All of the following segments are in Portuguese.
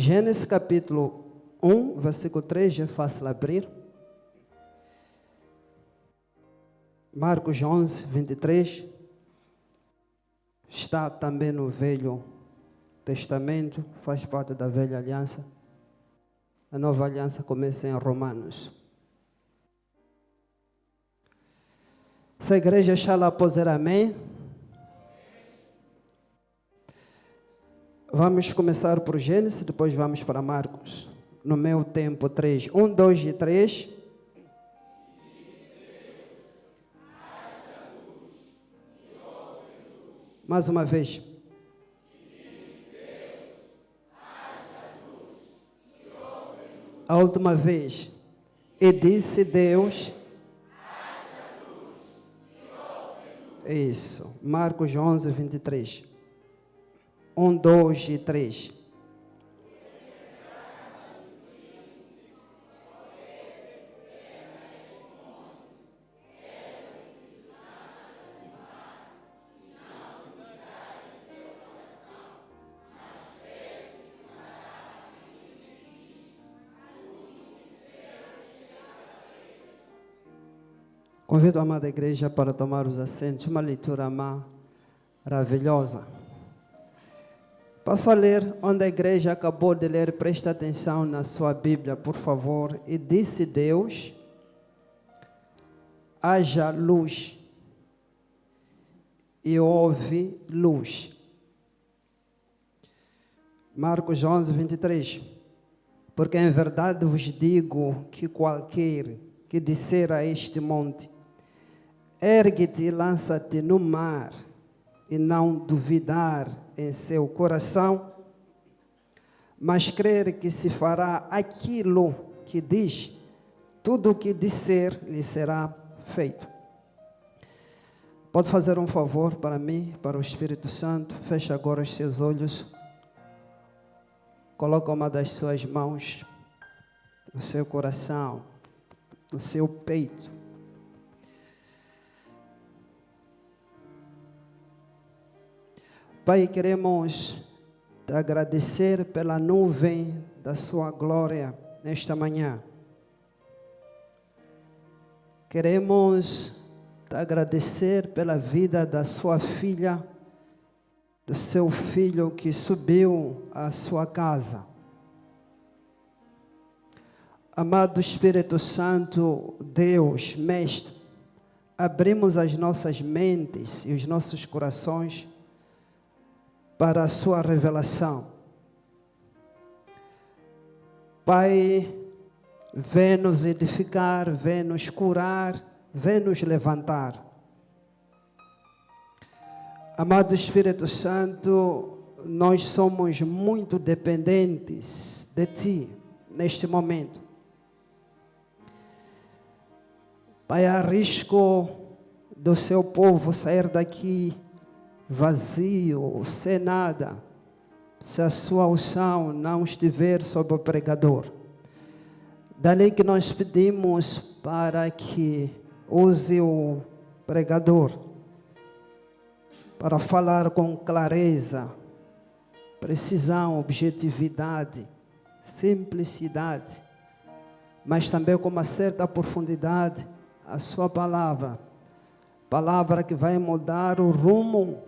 Gênesis capítulo 1, versículo 3, é fácil abrir. Marcos 11, 23. Está também no Velho Testamento, faz parte da Velha Aliança. A Nova Aliança começa em Romanos. Se a igreja está lá a dizer amém. Vamos começar por Gênesis, depois vamos para Marcos. No meu tempo, 3. 1, 2 e 3. Mais uma vez. A última vez. E disse Deus. Isso. Marcos 11, 23. 1, 2 e 3. Convido a amada igreja para tomar os assentos. Uma leitura maravilhosa. Passo a ler onde a igreja acabou de ler. Presta atenção na sua Bíblia, por favor. E disse Deus: haja luz. E houve luz. Marcos 11, 23. Porque em verdade vos digo que qualquer que disser a este monte: ergue-te e lança-te no mar, e não duvidar em seu coração, mas crer que se fará aquilo que diz, tudo o que disser lhe será feito. Pode fazer um favor para mim, para o Espírito Santo? Feche agora os seus olhos. Coloca uma das suas mãos no seu coração, no seu peito. Pai, queremos te agradecer pela nuvem da sua glória nesta manhã. Queremos te agradecer pela vida da sua filha, do seu filho que subiu à sua casa. Amado Espírito Santo, Deus, Mestre, abrimos as nossas mentes e os nossos corações para a sua revelação. Pai, vem nos edificar, vem nos curar, vem nos levantar. Amado Espírito Santo, nós somos muito dependentes de Ti neste momento. Pai, há risco do seu povo sair daqui vazio, sem nada, se a sua unção não estiver sobre o pregador. Dali que nós pedimos para que use o pregador para falar com clareza, precisão, objetividade, simplicidade, mas também com uma certa profundidade, a sua palavra que vai mudar o rumo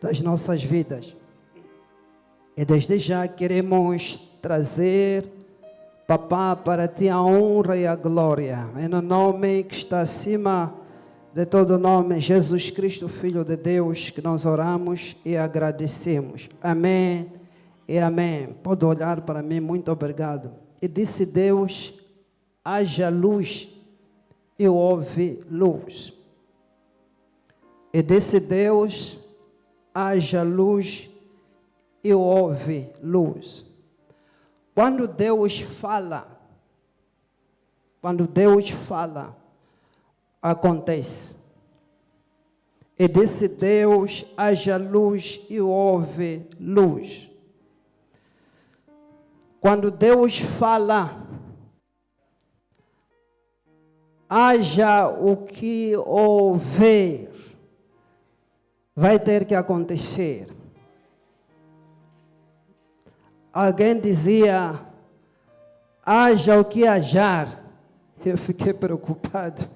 das nossas vidas. E desde já queremos trazer, Papá, para Ti a honra e a glória, em nome que está acima de todo nome, Jesus Cristo, Filho de Deus, que nós oramos e agradecemos. Amém e amém. Pode olhar para mim, muito obrigado. E disse Deus: haja luz, e houve luz. E disse Deus: haja luz, e houve luz. Quando Deus fala, acontece. E disse Deus: haja luz, e houve luz. Quando Deus fala, haja o que houver, vai ter que acontecer. alguém dizia, haja o que hajar. Eu fiquei preocupado.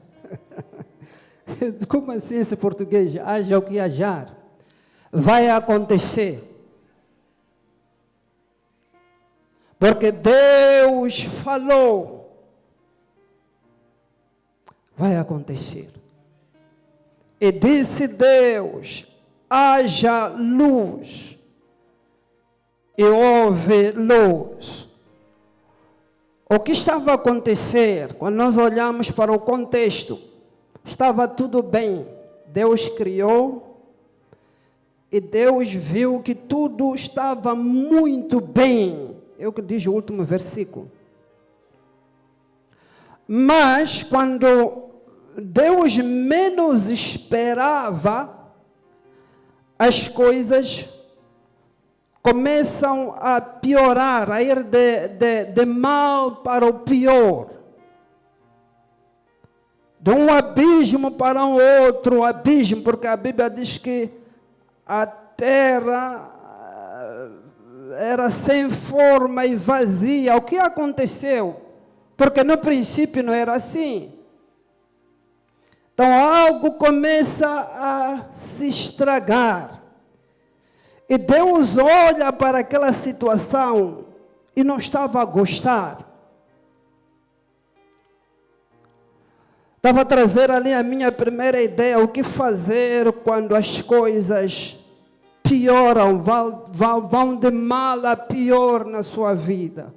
Como assim esse português? Haja o que hajar. Vai acontecer. Porque Deus falou. Vai acontecer. E disse Deus, haja luz. E houve luz. O que estava a acontecer, quando nós olhamos para o contexto, estava tudo bem. Deus criou e Deus viu que tudo estava muito bem. É o que diz o último versículo. Mas quando Deus menos esperava, as coisas começam a piorar, a ir de mal para o pior. De um abismo para um outro abismo, porque a Bíblia diz que a terra era sem forma e vazia. O que aconteceu? Porque no princípio não era assim. Então algo começa a se estragar. E Deus olha para aquela situação e não estava a gostar. Estava a trazer ali a minha primeira ideia, o que fazer quando as coisas pioram, vão de mal a pior na sua vida.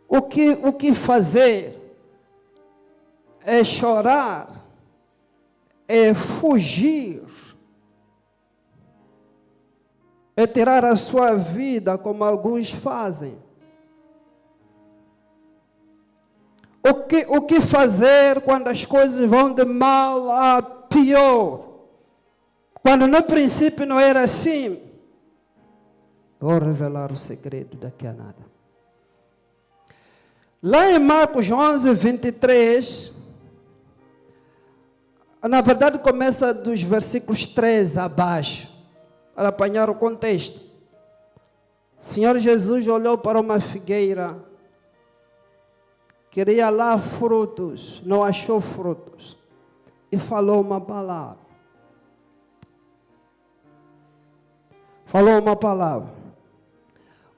O que fazer? É chorar, é fugir, é tirar a sua vida como alguns fazem. O que fazer quando as coisas vão de mal a pior? Quando no princípio não era assim. Vou revelar o segredo daqui a nada. Lá em Marcos 11, 23, na verdade começa dos versículos 13 abaixo, para apanhar o contexto. O Senhor Jesus olhou para uma figueira, queria lá frutos, não achou frutos, e falou uma palavra. Falou uma palavra.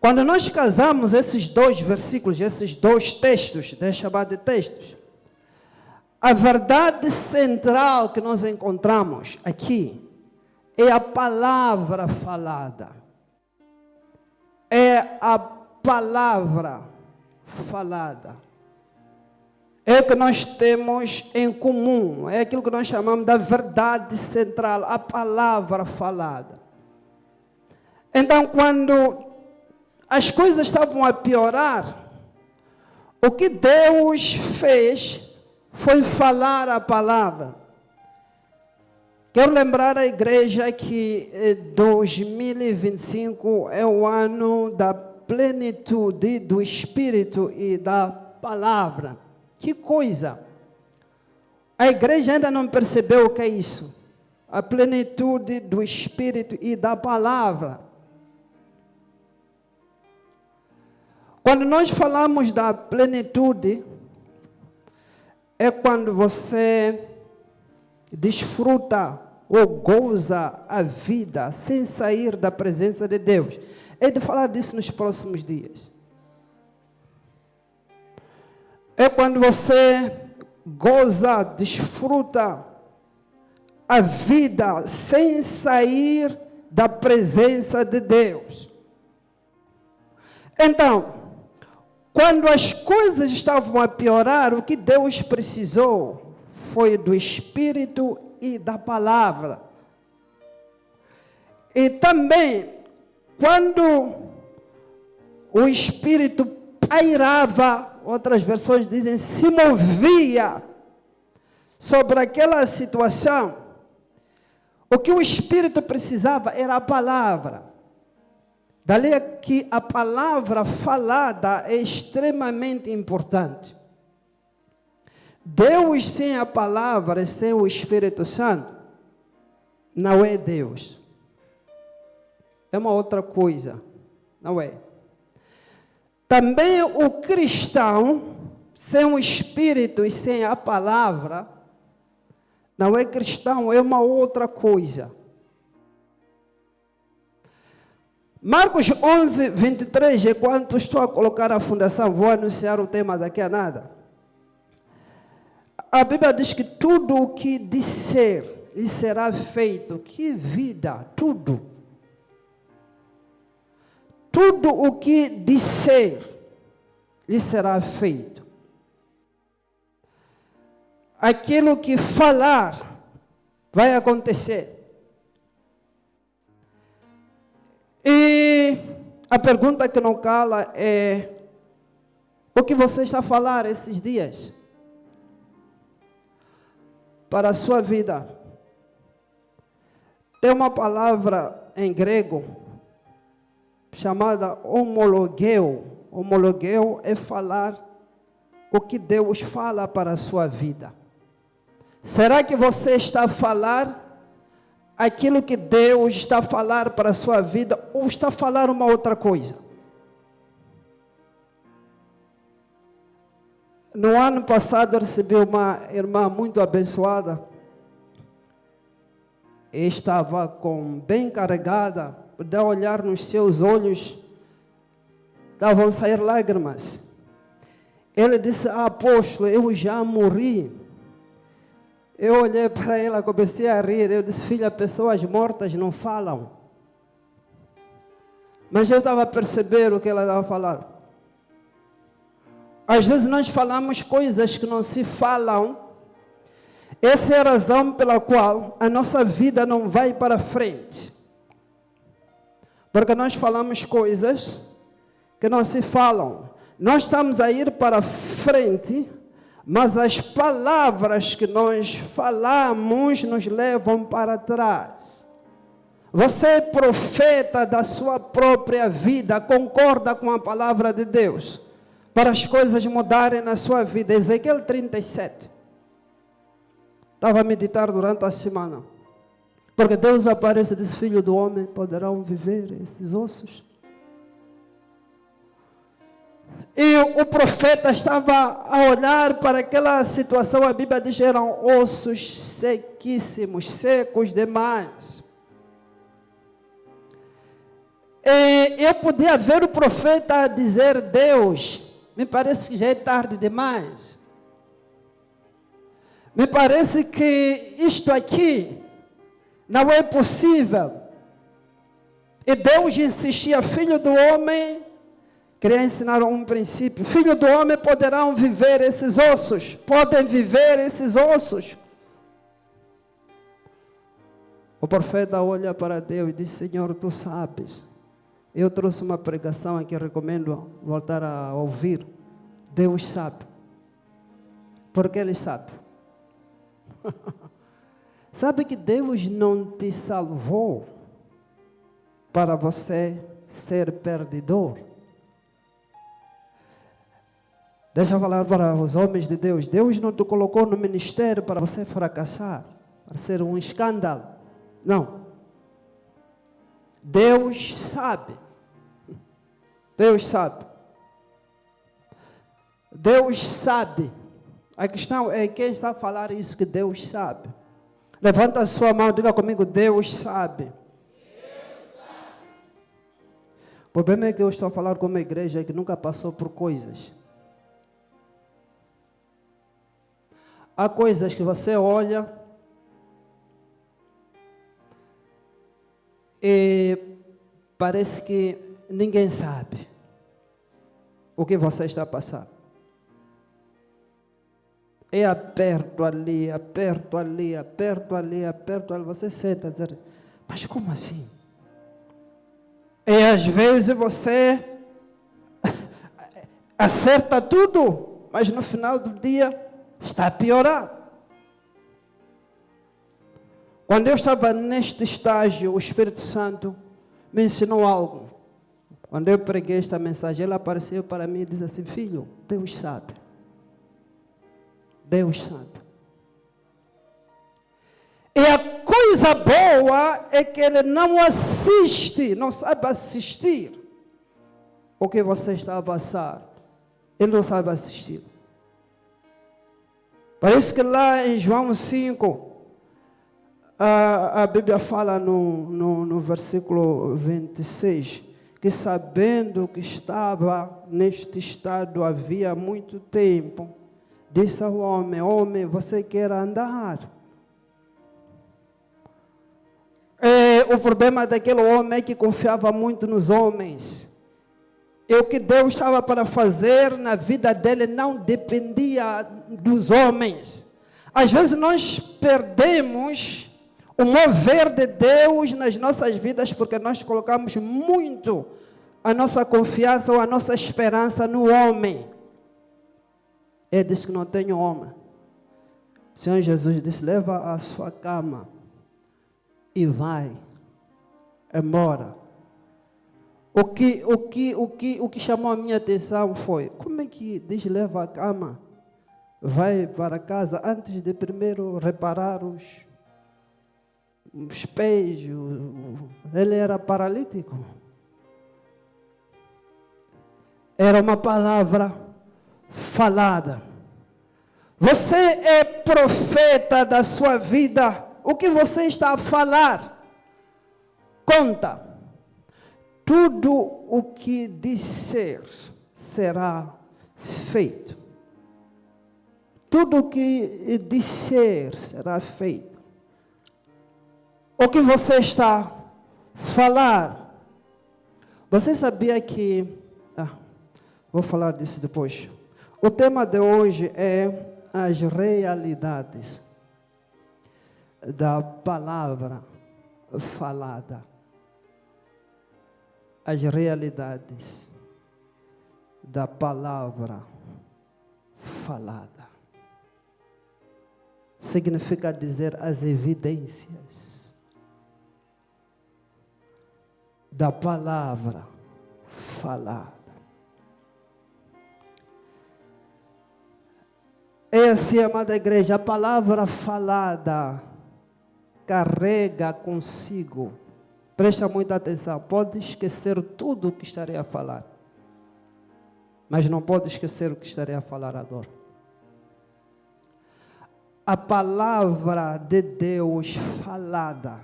Quando nós casamos esses dois versículos, esses dois textos, deixa eu chamar de textos, a verdade central que nós encontramos aqui é a palavra falada. É a palavra falada. É o que nós temos em comum, é aquilo que nós chamamos da verdade central, a palavra falada. Então, quando as coisas estavam a piorar, o que Deus fez foi falar a palavra. Quero lembrar a igreja que 2025 é o ano da plenitude do Espírito e da palavra. Que coisa! A igreja ainda não percebeu o que é isso. A plenitude do Espírito e da palavra. Quando nós falamos da plenitude, é quando você desfruta ou goza a vida sem sair da presença de Deus. É de falar disso nos próximos dias. É quando você goza, desfruta a vida sem sair da presença de Deus. Então, quando as coisas estavam a piorar, o que Deus precisou foi do Espírito e da palavra. E também, quando o Espírito pairava, outras versões dizem, se movia sobre aquela situação, o que o Espírito precisava era a palavra. Dali é que a palavra falada é extremamente importante. Deus sem a palavra, sem o Espírito Santo, não é Deus. É uma outra coisa, não é? Também o cristão, sem o Espírito e sem a palavra, não é cristão, é uma outra coisa. Marcos 11, 23, enquanto estou a colocar a fundação, vou anunciar o tema daqui a nada. A Bíblia diz que tudo o que disser lhe será feito. Que vida, tudo. Tudo o que disser lhe será feito. Aquilo que falar vai acontecer. E a pergunta que não cala é: o que você está a falar esses dias para a sua vida? Tem uma palavra em grego chamada homologeu. Homologeu é falar o que Deus fala para a sua vida. Será que você está a falar aquilo que Deus está a falar para a sua vida, ou está a falar uma outra coisa? No ano passado eu recebi uma irmã muito abençoada. Estava bem carregada, de olhar nos seus olhos, estavam a sair lágrimas. Ele disse: apóstolo, eu já morri. Eu olhei para ela, comecei a rir. Eu disse: filha, pessoas mortas não falam. Mas eu estava a perceber o que ela estava a falar. Às vezes nós falamos coisas que não se falam. Essa é a razão pela qual a nossa vida não vai para frente. Porque nós falamos coisas que não se falam. Nós estamos a ir para frente, mas as palavras que nós falamos nos levam para trás. Você é profeta da sua própria vida, concorda com a palavra de Deus, para as coisas mudarem na sua vida. Ezequiel 37. Estava a meditar durante a semana. Porque Deus aparece e diz: filho do homem, poderão viver esses ossos? E o profeta estava a olhar para aquela situação. A Bíblia diz que eram ossos sequíssimos, secos demais. E eu podia ver o profeta dizer: Deus, me parece que já é tarde demais. Me parece que isto aqui não é possível. E Deus insistia: filho do homem, queria ensinar um princípio. Filho do homem, poderão viver esses ossos. Podem viver esses ossos. O profeta olha para Deus e diz: Senhor, tu sabes. Eu trouxe uma pregação aqui, recomendo voltar a ouvir. Deus sabe. Porque Ele sabe. Sabe que Deus não te salvou para você ser perdedor. Deixa eu falar para os homens de Deus. Deus não te colocou no ministério para você fracassar, para ser um escândalo. Não. Deus sabe. Deus sabe. Deus sabe. A questão é quem está a falar isso, que Deus sabe. Levanta a sua mão, diga comigo: Deus sabe. Deus sabe. O problema é que eu estou a falar com uma igreja que nunca passou por coisas. Há coisas que você olha e parece que ninguém sabe o que você está passando. É aperto ali, aperto ali, aperto ali, aperto ali. Você senta e diz: mas como assim? E às vezes você acerta tudo, mas no final do dia está a piorar. Quando eu estava neste estágio, o Espírito Santo me ensinou algo. Quando eu preguei esta mensagem, ele apareceu para mim e disse assim: filho, Deus sabe. Deus sabe. E a coisa boa é que Ele não assiste, não sabe assistir o que você está a passar. Ele não sabe assistir. Parece que lá em João 5, a Bíblia fala no versículo 26, que sabendo que estava neste estado havia muito tempo, disse ao homem: homem, você quer andar? O problema daquele homem é que confiava muito nos homens. E o que Deus estava para fazer na vida dele não dependia dos homens. Às vezes nós perdemos o mover de Deus nas nossas vidas porque nós colocamos muito a nossa confiança ou a nossa esperança no homem. Ele disse que não tem homem. O Senhor Jesus disse: leva a sua cama e vai embora. O que chamou a minha atenção foi: como é que diz leva a cama, vai para casa, antes de primeiro reparar os pés? Ele era paralítico. Era uma palavra falada. Você é profeta da sua vida. O que você está a falar conta. Tudo o que disser será feito. Tudo o que disser será feito. O que você está a falar. Você sabia que... vou falar disso depois. O tema de hoje é as realidades da palavra falada. As realidades da palavra falada. Significa dizer as evidências da palavra falada. É assim, amada igreja, a palavra falada carrega consigo. Presta muita atenção, pode esquecer tudo o que estarei a falar, mas não pode esquecer o que estarei a falar agora. A palavra de Deus falada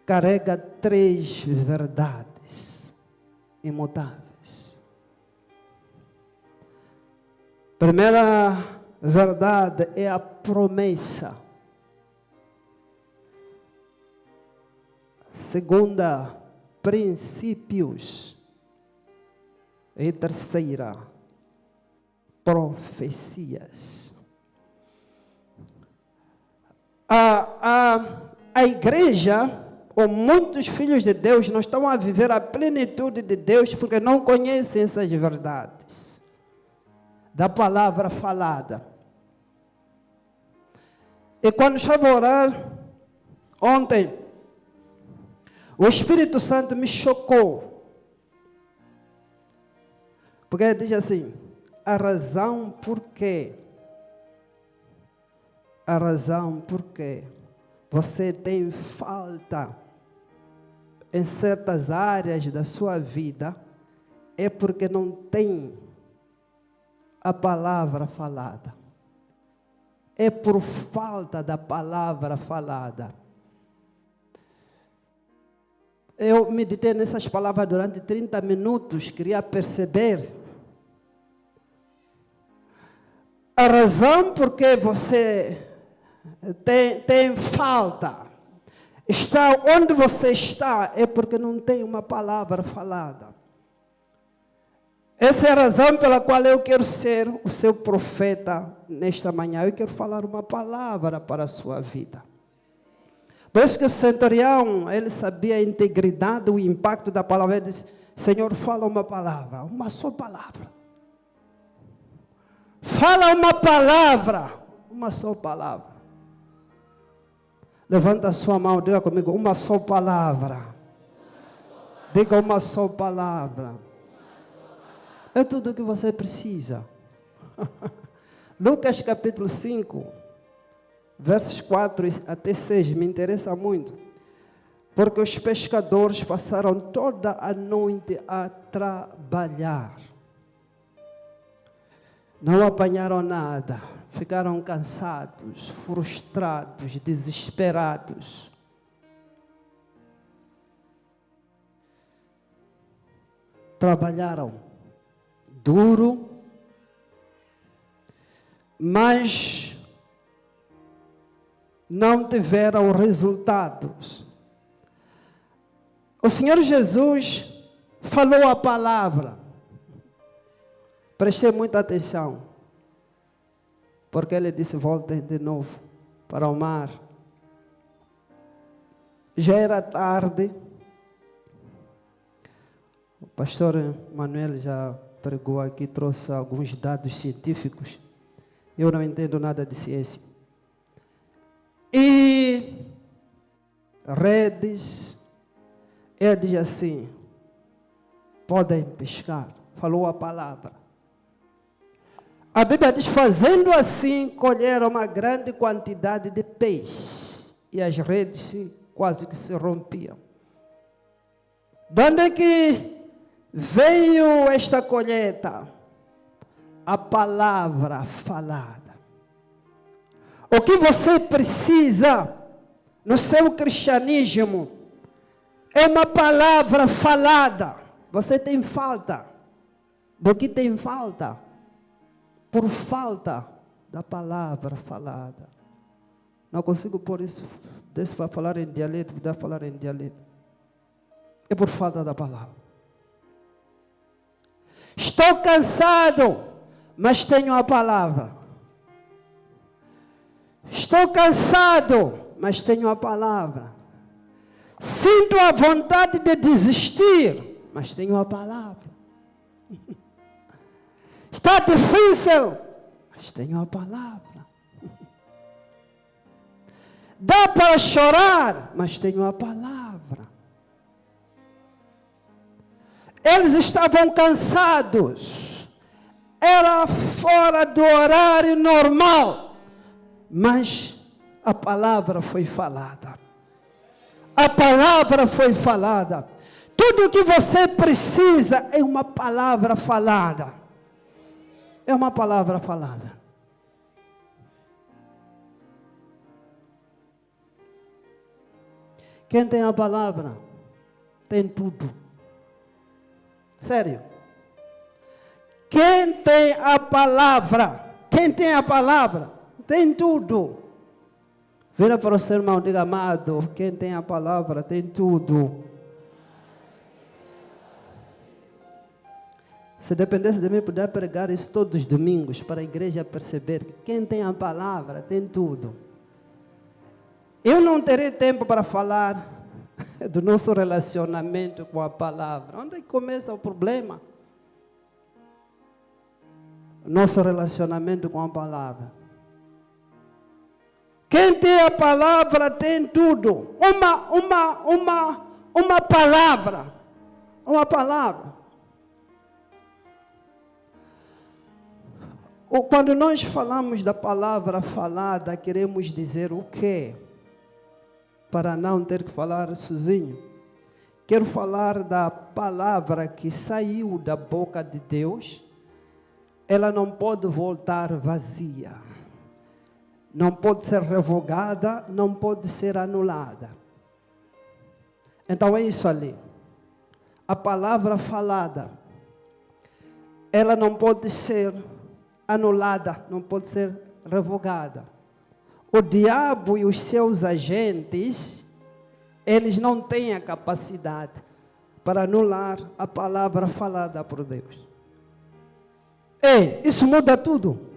carrega 3 verdades imutáveis. Primeira verdade é a promessa. Segunda, princípios. E terceira, profecias. A igreja, ou muitos filhos de Deus, não estão a viver a plenitude de Deus porque não conhecem essas verdades da palavra falada. E quando estava a orar ontem, o Espírito Santo me chocou. Porque ele diz assim: a razão por quê você tem falta em certas áreas da sua vida é porque não tem a palavra falada. É por falta da palavra falada. Eu meditei nessas palavras durante 30 minutos, queria perceber a razão por que você tem falta. Está onde você está é porque não tem uma palavra falada. Essa é a razão pela qual eu quero ser o seu profeta nesta manhã. Eu quero falar uma palavra para a sua vida. Por isso que o centurião, ele sabia a integridade, o impacto da palavra. Ele disse: Senhor, fala uma palavra, uma só palavra. Fala uma palavra, uma só palavra. Levanta a sua mão, diga comigo: uma só palavra. Diga uma só palavra. É tudo o que você precisa. Lucas capítulo 5, versos 4 até 6, me interessa muito. Porque os pescadores passaram toda a noite a trabalhar. Não apanharam nada. Ficaram cansados, frustrados, desesperados. Trabalharam duro, mas não tiveram resultados. O Senhor Jesus falou a palavra. Prestei muita atenção, porque Ele disse: voltem de novo para o mar. Já era tarde. O pastor Manuel já pregou aqui, trouxe alguns dados científicos. Eu não entendo nada de ciência. E redes, ele diz assim: podem pescar. Falou a palavra. A Bíblia diz: fazendo assim, colheram uma grande quantidade de peixe. E as redes quase que se rompiam. De onde é que veio esta colheita? A palavra falada. O que você precisa no seu cristianismo é uma palavra falada. Você tem falta. Do que tem falta? Por falta da palavra falada. Não consigo pôr isso, desse para falar em dialeto, para falar em dialeto. É por falta da palavra. Estou cansado, mas tenho a palavra. Estou cansado, mas tenho a palavra. Sinto a vontade de desistir, mas tenho a palavra. Está difícil, mas tenho a palavra. Dá para chorar, mas tenho a palavra. Eles estavam cansados. Era fora do horário normal. Mas a palavra foi falada. A palavra foi falada. Tudo o que você precisa é uma palavra falada. É uma palavra falada. Quem tem a palavra, tem tudo. Sério. Quem tem a palavra, tem tudo. Vira para o seu irmão, diga: amado, quem tem a palavra tem tudo. Se dependesse de mim, poderia pregar isso todos os domingos, para a igreja perceber que quem tem a palavra tem tudo. Eu não terei tempo para falar do nosso relacionamento com a palavra. Onde é que começa o problema? Nosso relacionamento com a palavra. Quem tem a palavra tem tudo. Uma palavra. Uma palavra. Quando nós falamos da palavra falada, queremos dizer o quê? Para não ter que falar sozinho. Quero falar da palavra que saiu da boca de Deus. Ela não pode voltar vazia. Não pode ser revogada, não pode ser anulada. Então é isso ali. A palavra falada, ela não pode ser anulada, não pode ser revogada. O diabo e os seus agentes, eles não têm a capacidade para anular a palavra falada por Deus. Ei, isso muda tudo.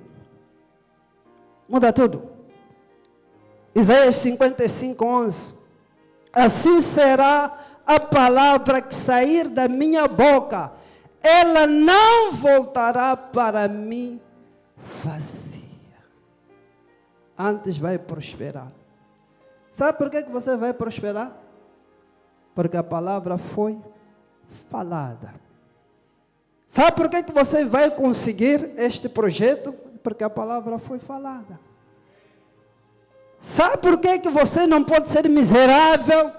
Muda tudo. Isaías 55:11. Assim será a palavra que sair da minha boca. Ela não voltará para mim vazia. Antes vai prosperar. Sabe por que você vai prosperar? Porque a palavra foi falada. Sabe por que você vai conseguir este projeto? Porque a palavra foi falada. Sabe por que você não pode ser miserável?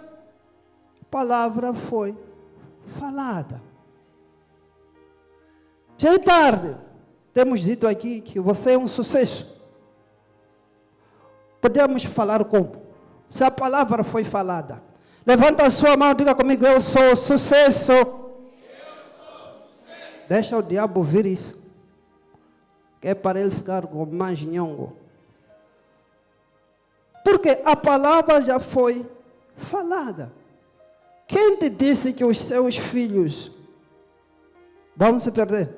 palavra foi falada. Já é tarde. Temos dito aqui que você é um sucesso. Podemos falar como? Se a palavra foi falada. Levanta a sua mão e diga comigo, eu sou sucesso. Eu sou sucesso. Deixa o diabo ouvir isso. Que é para ele ficar com mais nhongo. Porque a palavra já foi falada. Quem te disse que os seus filhos vão se perder?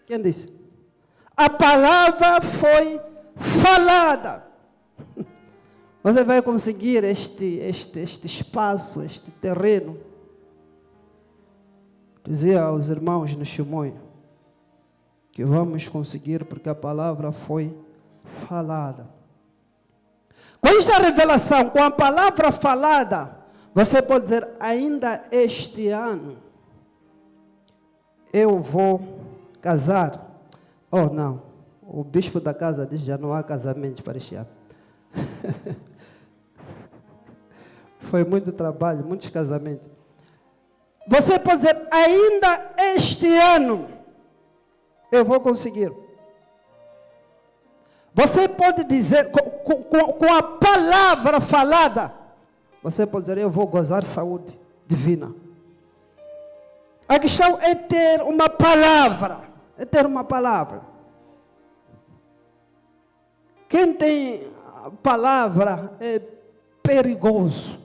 Quem disse? A palavra foi falada. Você vai conseguir este espaço, este terreno. Dizia aos irmãos no Chimoio que vamos conseguir porque a palavra foi falada. Com esta revelação, com a palavra falada, você pode dizer, ainda este ano eu vou casar. Oh, não. O bispo da casa diz que já não há casamento para este ano. Foi muito trabalho, muitos casamentos. Você pode dizer, ainda este ano eu vou conseguir. Você pode dizer, com a palavra falada, você pode dizer, eu vou gozar saúde divina. A questão é ter uma palavra. É ter uma palavra. Quem tem palavra é perigoso.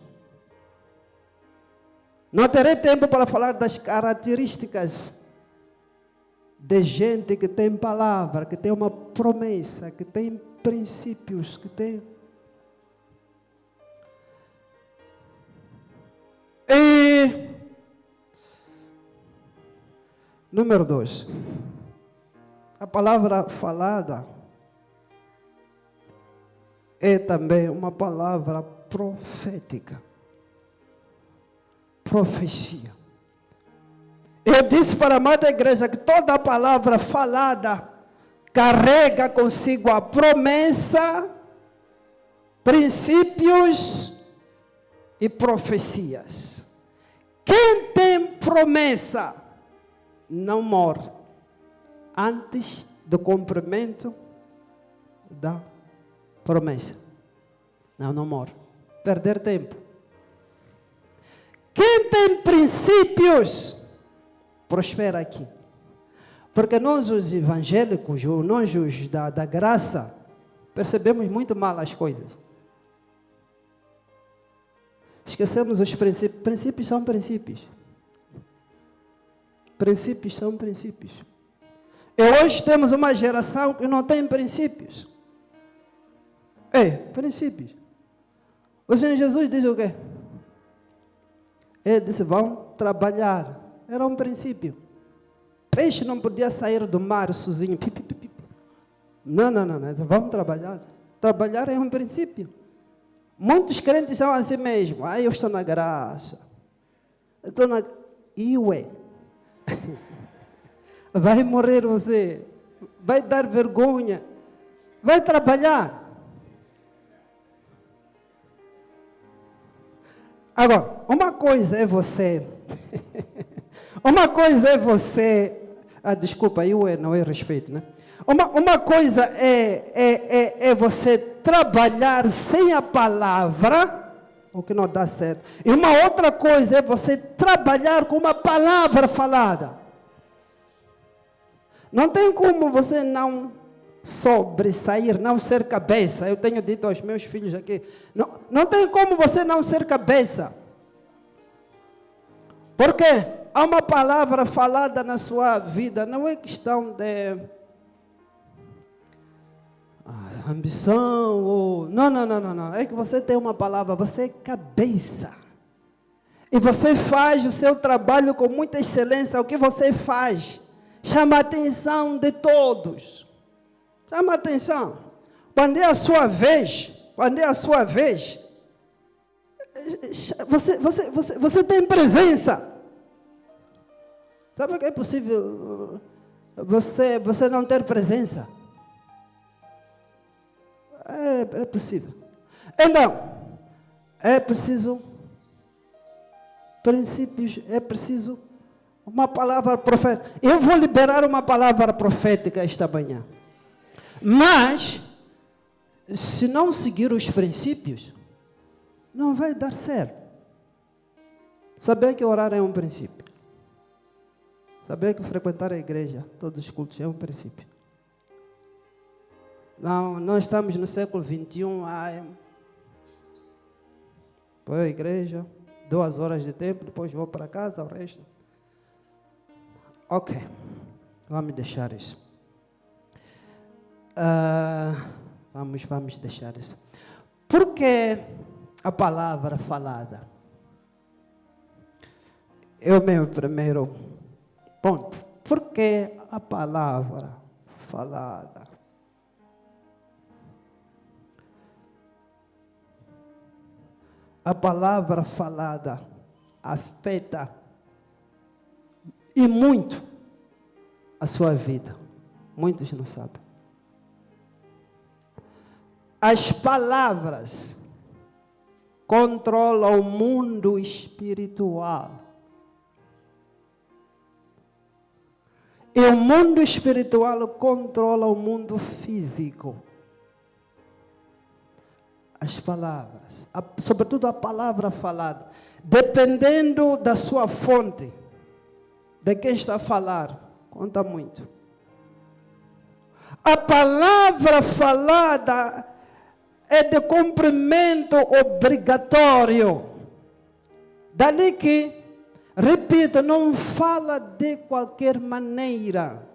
Não terei tempo para falar das características de gente que tem palavra, que tem uma promessa, que tem princípios, que tem... E número 2. A palavra falada é também uma palavra profética. Profecia. Eu disse para a amada igreja que toda a palavra falada carrega consigo a promessa, princípios e profecias. Quem tem promessa não morre antes do cumprimento da promessa. Não morre. Perder tempo. Quem tem princípios prospera aqui. Porque nós os evangélicos, nós os da graça, percebemos muito mal as coisas. Esquecemos os princípios. Princípios são princípios. Princípios são princípios. E hoje temos uma geração que não tem princípios. Princípios. O Senhor Jesus diz o quê? Ele disse, vão trabalhar. Era um princípio. Peixe não podia sair do mar sozinho. Não. Vão trabalhar. Trabalhar é um princípio. Muitos crentes são assim mesmo. Eu estou na graça. Eu estou na... Vai morrer você. Vai dar vergonha. Vai trabalhar. Agora, uma coisa é você... Uma coisa é você... desculpa, não é respeito, né? Uma coisa é você trabalhar sem a palavra, o que não dá certo. E uma outra coisa é você trabalhar com uma palavra falada. Não tem como você não sobressair, não ser cabeça. Eu tenho dito aos meus filhos aqui, não tem como você não ser cabeça. Por quê? Há uma palavra falada na sua vida, não é questão de ambição, ou... Não. É que você tem uma palavra, você é cabeça. E você faz o seu trabalho com muita excelência. O que você faz chama a atenção de todos. Chama a atenção. Quando é a sua vez, você tem presença. Sabe o que é possível você não ter presença? É possível. Então, é preciso princípios, é preciso uma palavra profética. Eu vou liberar uma palavra profética esta manhã. Mas, se não seguir os princípios, não vai dar certo. Saber que orar é um princípio. Saber que frequentar a igreja, todos os cultos, é um princípio. Não, nós estamos no século 21, vou à igreja, 2 horas de tempo, depois vou para casa, o resto. Ok, vamos deixar isso. Vamos deixar isso. Por que a palavra falada? É o meu primeiro ponto. Por que a palavra falada? A palavra falada afeta e muito a sua vida. Muitos não sabem. As palavras controlam o mundo espiritual. E o mundo espiritual controla o mundo físico. As palavras, sobretudo a palavra falada, dependendo da sua fonte, de quem está a falar, conta muito. A palavra falada é de cumprimento obrigatório. Dali que, repito, não fala de qualquer maneira.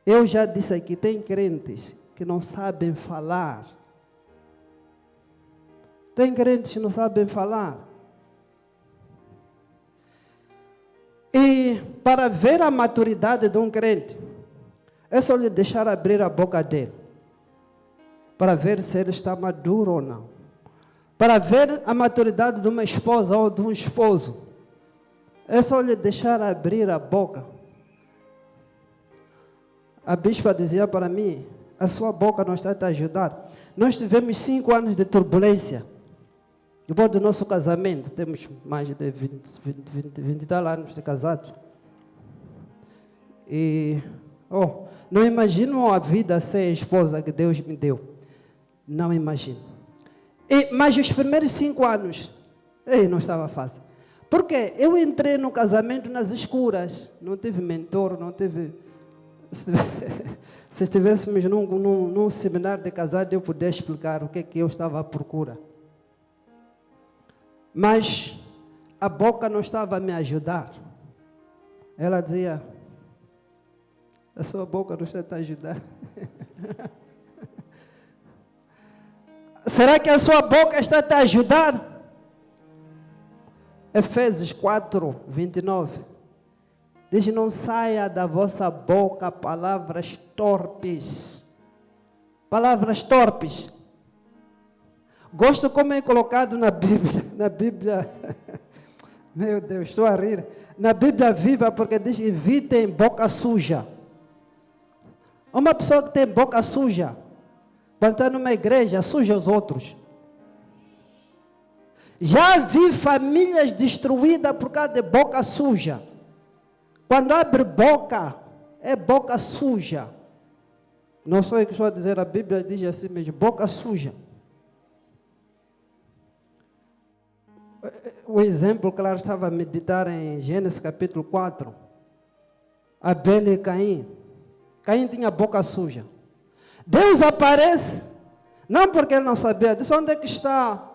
Eu já disse aqui, tem crentes que não sabem falar. Tem crentes que não sabem falar. E para ver a maturidade de um crente, é só lhe deixar abrir a boca dele, para ver se ele está maduro ou não. Para ver a maturidade de uma esposa ou de um esposo, é só lhe deixar abrir a boca. A bispa dizia para mim, a sua boca não está a te ajudar. Nós tivemos 5 anos de turbulência. Depois do nosso casamento, temos mais de 20 tal anos de casados. E, não imagino a vida sem a esposa que Deus me deu. Não imagino. Mas os primeiros 5 anos, não estava fácil. Porque eu entrei no casamento nas escuras. Não tive mentor, não tive... Se estivéssemos num seminário de casado, eu poderia explicar o que eu estava à procura. Mas a boca não estava a me ajudar. Ela dizia, a sua boca não está a te ajudar. Será que a sua boca está a te ajudar? Efésios 4, 29. Diz, não saia da vossa boca palavras torpes. Palavras torpes. Gosto como é colocado na Bíblia. Na Bíblia, meu Deus, estou a rir. Na Bíblia viva, porque diz, evitem boca suja. Uma pessoa que tem boca suja, quando está numa igreja, suja os outros. Já vi famílias destruídas por causa de boca suja. Quando abre boca, é boca suja. Não sou eu que estou a dizer, a Bíblia diz assim mesmo, boca suja. O exemplo, claro, estava a meditar em Gênesis capítulo 4. Abel e Caim. Caim tinha boca suja. Deus aparece, não porque ele não sabia, disse, onde é que está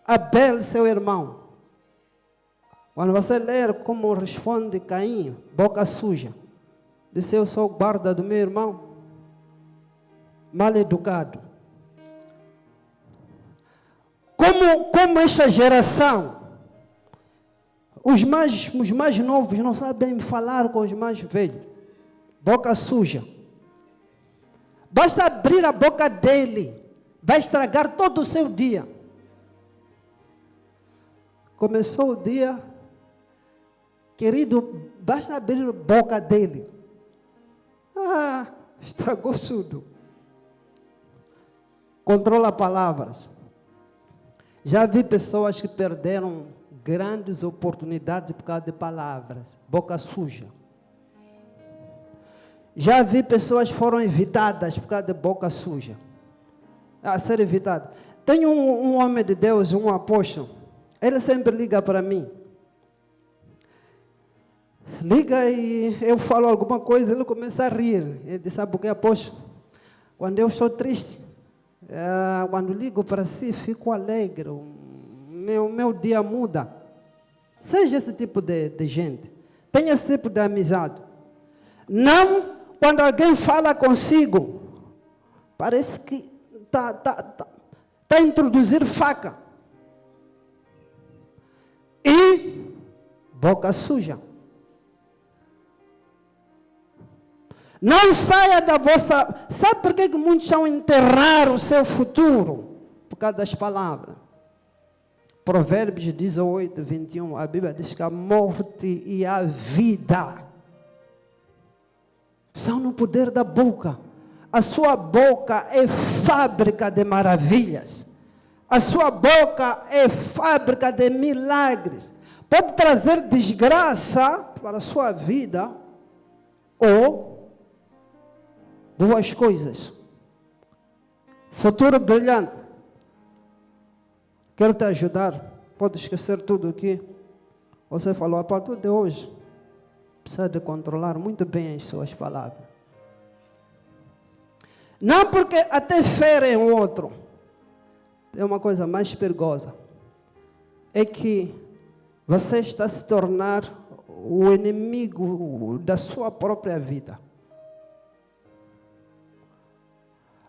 Abel, seu irmão? Quando você ler como responde Caim, boca suja, disse, eu sou guarda do meu irmão, mal educado. Como esta geração, os mais novos não sabem falar com os mais velhos, boca suja. Basta abrir a boca dele, vai estragar todo o seu dia. Começou o dia, querido, basta abrir a boca dele. Estragou tudo. Controla palavras. Já vi pessoas que perderam grandes oportunidades por causa de palavras, boca suja. Já vi pessoas que foram evitadas por causa de boca suja. A ser evitado. Tenho um homem de Deus, um apóstolo, ele sempre liga para mim. Liga e eu falo alguma coisa, ele começa a rir. Ele diz, sabe por que, apóstolo? Quando eu estou triste, quando ligo para si, fico alegre, meu dia muda. Seja esse tipo de gente. Tenha esse tipo de amizade. Não quando alguém fala consigo, parece que está a introduzir faca. E boca suja. Não saia da vossa... Sabe por que muitos estão a enterrar o seu futuro? Por causa das palavras. Provérbios 18, 21, a Bíblia diz que a morte e a vida estão no poder da boca. A sua boca é fábrica de maravilhas. A sua boca é fábrica de milagres. Pode trazer desgraça para a sua vida ou duas coisas. Futuro brilhante. Quero te ajudar. Pode esquecer tudo aqui. Você falou, a partir de hoje, precisa de controlar muito bem as suas palavras. Não porque até ferem o outro. É uma coisa mais perigosa. É que você está a se tornar o inimigo da sua própria vida.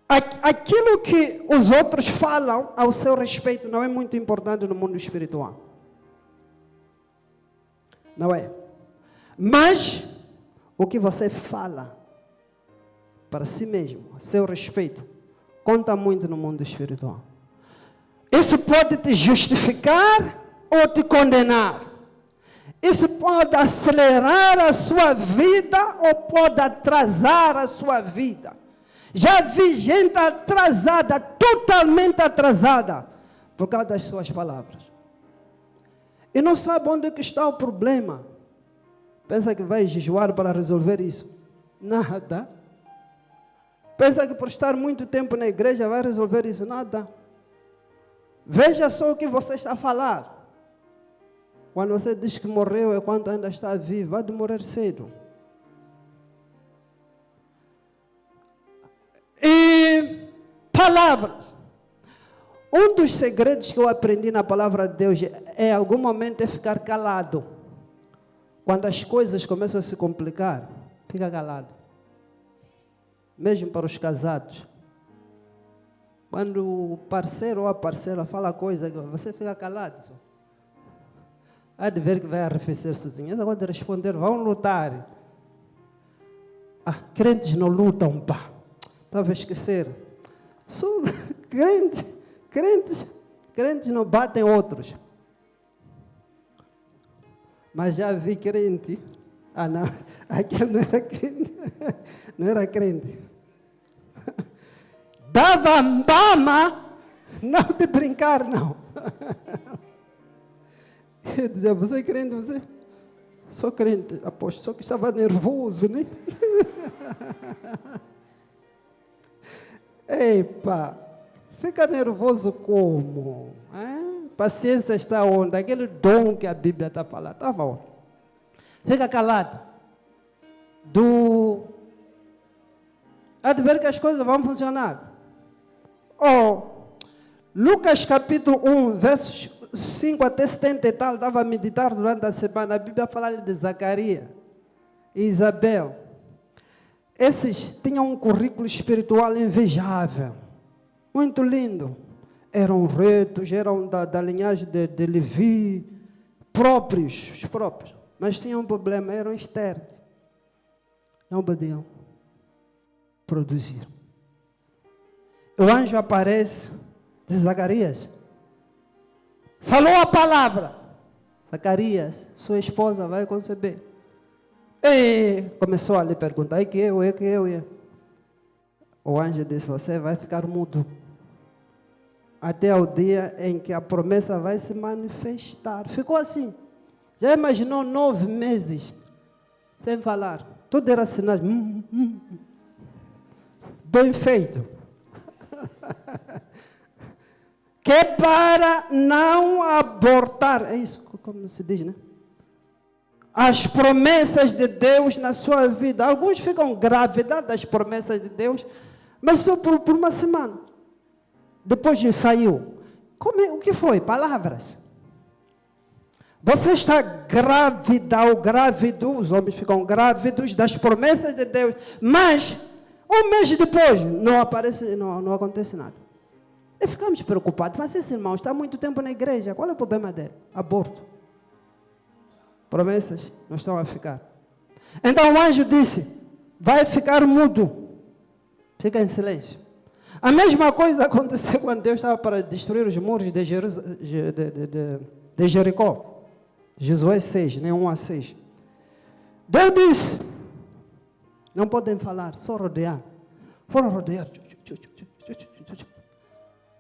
Aquilo que os outros falam ao seu respeito não é muito importante no mundo espiritual. Não é? Mas o que você fala para si mesmo, a seu respeito, conta muito no mundo espiritual. Isso pode te justificar ou te condenar. Isso pode acelerar a sua vida ou pode atrasar a sua vida. Já vi gente atrasada, totalmente atrasada, por causa das suas palavras. E não sabe onde que está o problema. Pensa que vai jejuar para resolver isso. Nada. Pensa que por estar muito tempo na igreja vai resolver isso. Nada. Veja só o que você está a falar. Quando você diz que morreu é quando ainda está vivo. Vai morrer cedo. E palavras. Um dos segredos que eu aprendi na palavra de Deus é, em algum momento, é ficar calado. Quando as coisas começam a se complicar, fica calado. Mesmo para os casados. Quando o parceiro ou a parceira fala coisa, você fica calado. Só. Há de ver que vai arrefecer sozinho. Agora de responder, vão lutar. Crentes não lutam, pá. Estava a esquecer. Crentes não batem outros. Mas já vi crente. Não, aquele não era crente. Não era crente. Dava mama, não de brincar, não. Eu dizia, você é crente, você? Sou crente, aposto, só que estava nervoso, né? Epa, fica nervoso como? Paciência está onde? Aquele dom que a Bíblia está falando, estava onde? Fica calado. Há de ver que as coisas vão funcionar. Lucas capítulo 1, versos 5 até 70 e tal, estava a meditar durante a semana, a Bíblia fala de Zacarias e Isabel. Esses tinham um currículo espiritual invejável, muito lindo. Eram retos, eram da linhagem de Levi, os próprios. Mas tinham um problema, eram estéreis. Não podiam produzir. O anjo aparece, diz Zacarias, falou a palavra. Zacarias, sua esposa vai conceber. E começou a lhe perguntar, é que eu. O anjo disse, você vai ficar mudo. até o dia em que a promessa vai se manifestar. Ficou assim. Já imaginou 9 meses sem falar? Tudo era sinais. Bem feito. Que é para não abortar. É isso como se diz, né? As promessas de Deus na sua vida. Alguns ficam grávidos das promessas de Deus, mas só por uma semana. Depois saiu. O que foi? Palavras. Você está grávida ou grávido, os homens ficam grávidos das promessas de Deus, mas um mês depois não acontece nada. E ficamos preocupados. Mas esse irmão está há muito tempo na igreja. Qual é o problema dele? Aborto. Promessas não estão a ficar. Então o anjo disse, vai ficar mudo. Fica em silêncio. A mesma coisa aconteceu quando Deus estava para destruir os muros de Jericó. Josué 6, nem 1 a 6. Deus disse, não podem falar, só rodear. Foram rodear.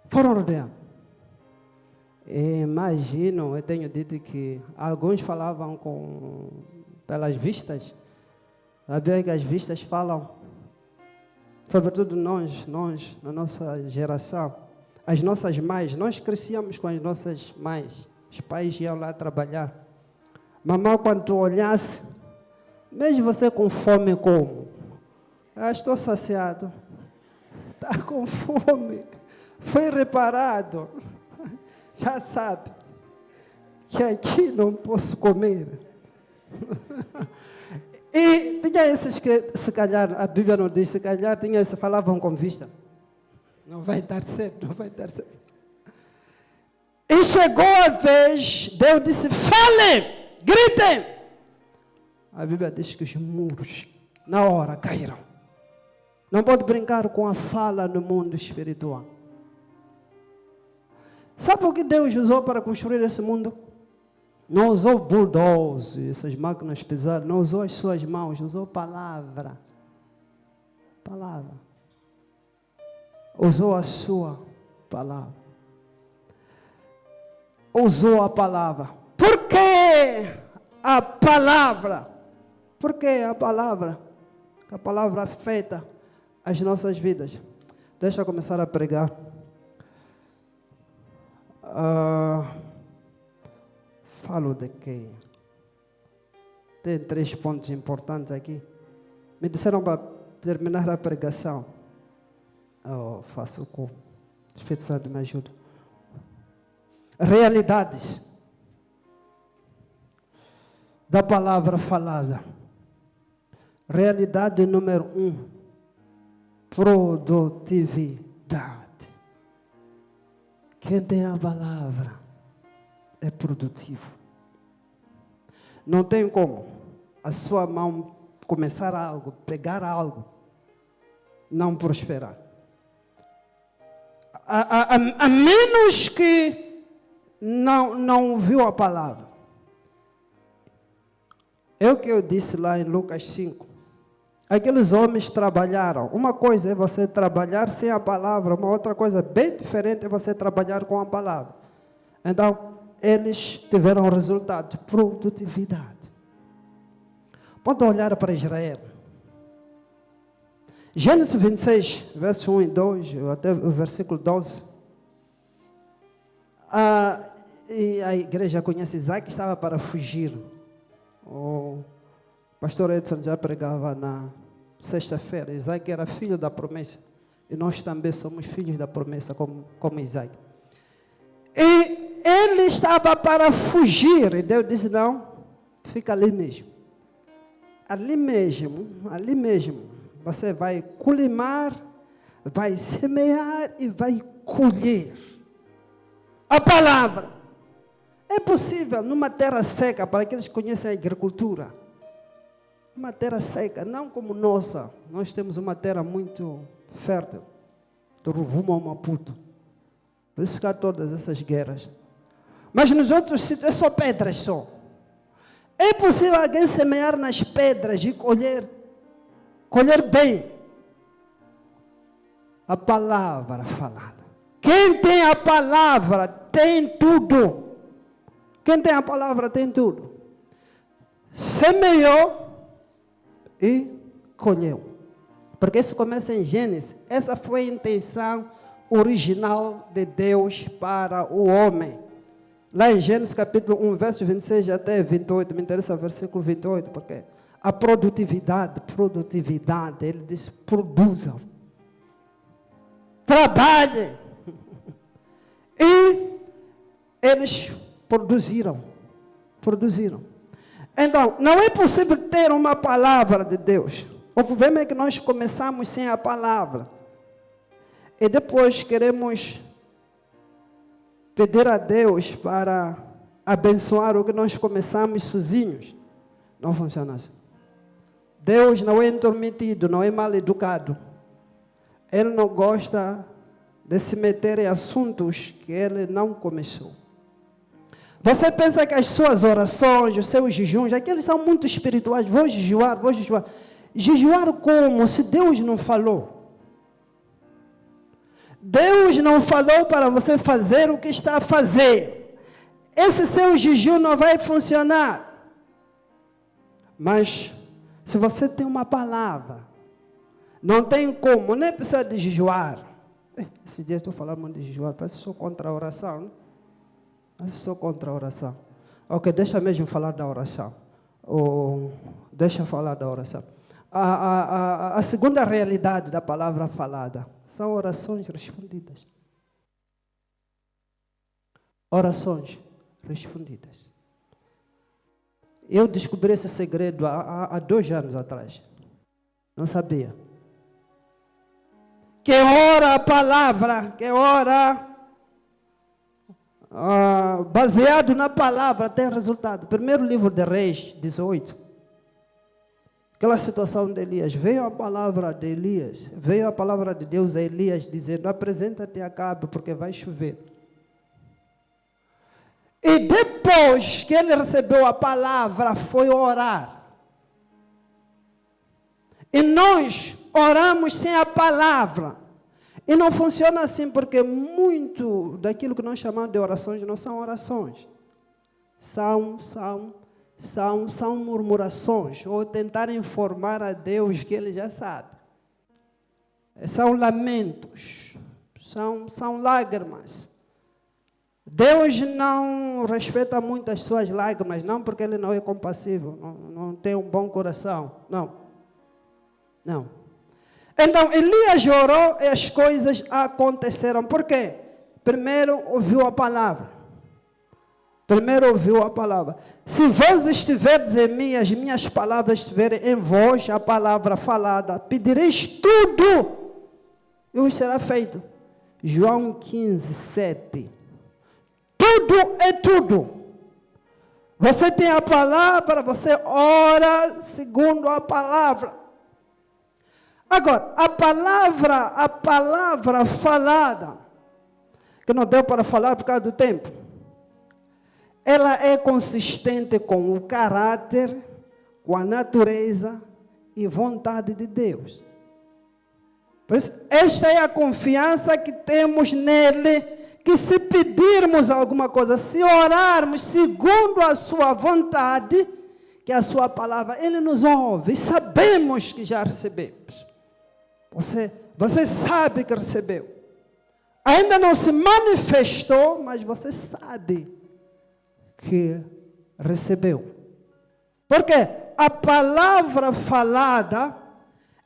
Foram rodear. Imagino, eu tenho dito que alguns falavam pelas vistas. Sabia que as vistas falam, sobretudo nós, na nossa geração, as nossas mães, nós crescíamos com as nossas mães. Os pais iam lá trabalhar. Mamãe, quando tu olhasse, mesmo você com fome como? Estou saciado. Está com fome. Foi reparado. Já sabe que aqui não posso comer. E tinha esses que, se calhar, a Bíblia não diz, se calhar, tinha esses que falavam com vista. Não vai dar certo, não vai dar certo. E chegou a vez, Deus disse, falem! Gritem! A Bíblia diz que os muros, na hora, caíram. Não pode brincar com a fala no mundo espiritual. Sabe o que Deus usou para construir esse mundo? Não usou bulldozer, essas máquinas pesadas, não usou as suas mãos, usou palavra. Palavra. Usou a sua palavra. Usou a palavra. Por que a palavra? Por que a palavra? A palavra afeta as nossas vidas. Deixa eu começar a pregar. Falo de quê? Tem 3 pontos importantes aqui. Me disseram para terminar a pregação. Faço como? O Espírito Santo me ajuda. Realidades da palavra falada. Realidade número 1. Produtividade. Quem tem a palavra é produtivo. Não tem como a sua mão começar algo, pegar algo, não prosperar. A menos que não ouviu a palavra. É o que eu disse lá em Lucas 5. Aqueles homens trabalharam. Uma coisa é você trabalhar sem a palavra, uma outra coisa bem diferente é você trabalhar com a palavra. Então, eles tiveram resultado, produtividade. Pode olhar para Israel. Gênesis 26, verso 1 e 2, até o versículo 12. E a igreja conhece Isaac, estava para fugir. O pastor Edson já pregava na sexta-feira. Isaac era filho da promessa. E nós também somos filhos da promessa, como Isaac. E ele estava para fugir. E Deus disse, não, fica ali mesmo. Ali mesmo. Você vai colimar, vai semear e vai colher. A palavra. É possível numa terra seca, para aqueles que conhecem a agricultura. Uma terra seca, não como nossa. Nós temos uma terra muito fértil. Do Rovuma ao Maputo. Por isso que há todas essas guerras. Mas nos outros sítios é só pedras só. É possível alguém semear nas pedras e colher bem a palavra falada. Quem tem a palavra tem tudo. Quem tem a palavra tem tudo. Semeou e colheu. Porque isso começa em Gênesis. Essa foi a intenção original de Deus para o homem. Lá em Gênesis capítulo 1, verso 26 até 28, me interessa o versículo 28, porque a produtividade, ele diz, produzam. Trabalhem. E eles produziram. Então, não é possível ter uma palavra de Deus. O problema é que nós começamos sem a palavra. E depois queremos pedir a Deus para abençoar o que nós começamos sozinhos. Não funciona assim. Deus não é intrometido, não é mal educado. Ele não gosta de se meter em assuntos que ele não começou. Você pensa que as suas orações, os seus jejuns, aqueles são muito espirituais. Vou jejuar. Jejuar como? Se Deus não falou. Deus não falou para você fazer o que está a fazer. Esse seu jejum não vai funcionar. Mas, se você tem uma palavra, não tem como, nem precisa de jejuar. Esse dia estou falando muito de jejuar, parece que sou contra a oração, né? Parece que sou contra a oração. Ok, deixa mesmo falar da oração. Deixa falar da oração. A segunda realidade da palavra falada são orações respondidas. Orações respondidas. Eu descobri esse segredo há 2 anos atrás. Não sabia. Quem ora a palavra, quem ora baseado na palavra tem resultado. Primeiro livro de Reis, 18. Aquela situação de Elias, veio a palavra de Elias, veio a palavra de Deus a Elias dizendo, apresenta-te a Acabe porque vai chover. E depois que ele recebeu a palavra, foi orar. E nós oramos sem a palavra. E não funciona assim, porque muito daquilo que nós chamamos de orações não são orações. São murmurações, ou tentar informar a Deus que Ele já sabe. São lamentos, são lágrimas. Deus não respeita muito as suas lágrimas, não porque Ele não é compassivo, não tem um bom coração, não. Então, Elias orou e as coisas aconteceram. Por quê? Primeiro ouviu a palavra. Se vós estiverdes em mim, as minhas palavras estiverem em vós, a palavra falada, pedireis tudo e vos será feito. João 15, 7. Tudo é tudo. Você tem a palavra, você ora segundo a palavra. Agora, a palavra falada, que não deu para falar por causa do tempo, ela é consistente com o caráter, com a natureza e vontade de Deus. Por isso, esta é a confiança que temos nele, que se pedirmos alguma coisa, se orarmos segundo a sua vontade, que a sua palavra, ele nos ouve, e sabemos que já recebemos. Você sabe que recebeu. Ainda não se manifestou, mas você sabe que recebeu. Porque a palavra falada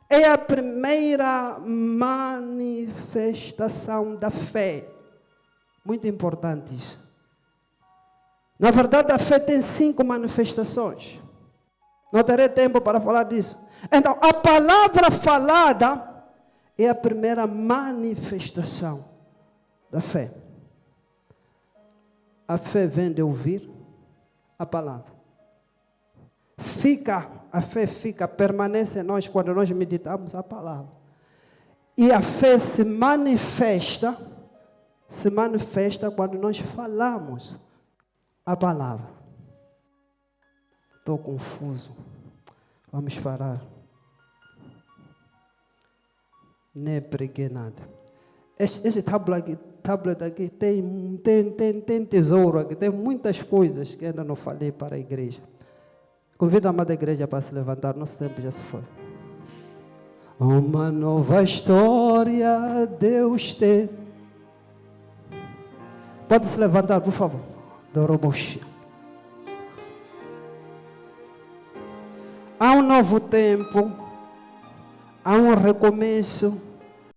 é a primeira manifestação da fé. Muito importante isso. Na verdade, a fé tem 5 manifestações. Não terei tempo para falar disso. Então, a palavra falada é a primeira manifestação da fé. A fé vem de ouvir a palavra. A fé permanece em nós quando nós meditamos a palavra. E a fé se manifesta quando nós falamos a palavra. Estou confuso. Vamos parar. Nem preguei nada. Esse tábua aqui tablet aqui, tem tesouro aqui, tem muitas coisas que ainda não falei para a igreja. Convido a amada igreja para se levantar, nosso tempo já se foi. Uma nova história Deus tem. Pode se levantar, por favor. Doroboshi. Há um novo tempo, há um recomeço.